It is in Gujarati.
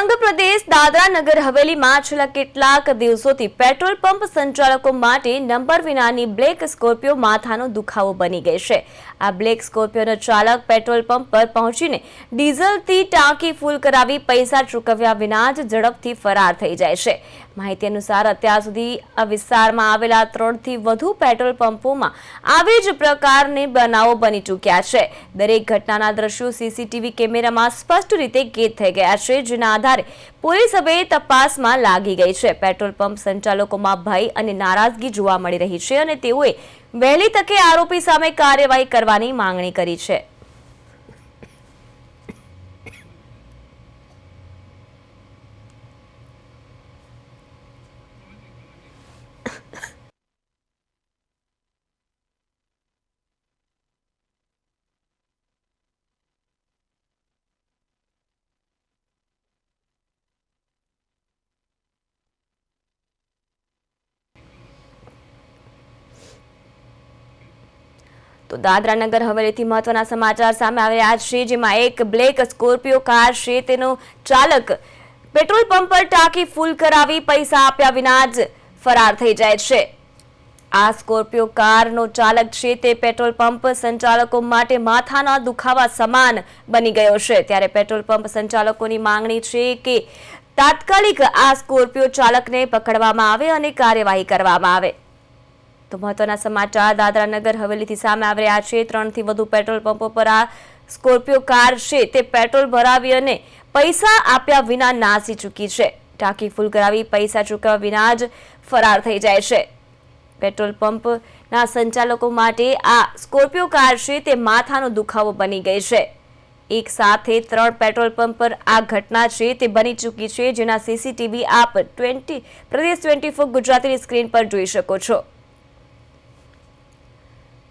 આંધ્રપ્રદેશ દાદરા નગર હવેલીમાં છેલ્લા કેટલાક દિવસોથી પેટ્રોલ પંપ સંચાલકો માટે નંબર વિનાની બ્લેક સ્કોર્પિયો માથાનો દુખાવો બની ગઈ છે। આ બ્લેક સ્કોર્પિયોનો ચાલક પેટ્રોલ પંપ પર પહોંચીને ડીઝલથી ટાંકી ફૂલ કરાવી પૈસા ચૂકવ્યા વિના જ ઝડપથી ફરાર થઈ જાય છે। માહિતી અનુસાર અત્યાર સુધી આ વિસ્તારમાં આવેલા 3 થી વધુ પેટ્રોલ પંપોમાં આવી જ પ્રકારની બનાવો બની ચૂક્યા છે। દરેક ઘટનાના દ્રશ્યો સીસીટીવી કેમેરામાં સ્પષ્ટ રીતે કેદ થઈ ગયા છે, જેના આધારે પોલીસ હવે તપાસમાં લાગી ગઈ છે। પેટ્રોલ પંપ સંચાલકોમાં ભય અને નારાજગી જોવા મળી રહી છે અને તેઓએ વહેલી તકે આરોપી સામે કાર્યવાહી કરવાની માંગણી કરી છે। તો દાદરા નગર હવેલીથી મહત્વના સમાચાર સામે આવી રહ્યા છે, જેમાં એક બ્લેક સ્કોર્પિયો કાર છે તેનો ચાલક પેટ્રોલ પંપ પર ટાંકી ફૂલ કરાવી પૈસા આપ્યા વિના જ ફરાર થઈ જાય છે। આ સ્કોર્પિયો કારનો ચાલક છે તે પેટ્રોલ પંપ સંચાલકો માટે માથાના દુખાવા સમાન બની ગયો છે। ત્યારે પેટ્રોલ પંપ સંચાલકોની માંગણી છે કે તાત્કાલિક આ સ્કોર્પિયો ચાલકને પકડવામાં આવે અને કાર્યવાહી કરવામાં આવે। તો મહત્વના સમાચાર દાદરા નગર હવેલીથી સામે આવી રહ્યા છે। 3 થી વધુ પેટ્રોલ પંપો પર આ સ્કોર્પિયો કાર છે તે પેટ્રોલ ભરાવી અને પૈસા આપ્યા વિના નાસી ચૂકી છે। ટાંકી ફૂલ કરાવી પૈસા ચૂકવ્યા વિના જ ફરાર થઈ જાય છે। પેટ્રોલ પંપના સંચાલકો માટે આ સ્કોર્પિયો કાર છે તે માથાનો દુખાવો બની ગઈ છે। એક સાથે 3 પેટ્રોલ પંપ પર આ ઘટના છે તે બની ચૂકી છે, જેના સીસીટીવી આપ પ્રદેશ 24 ગુજરાતીની સ્ક્રીન પર જોઈ શકો છો।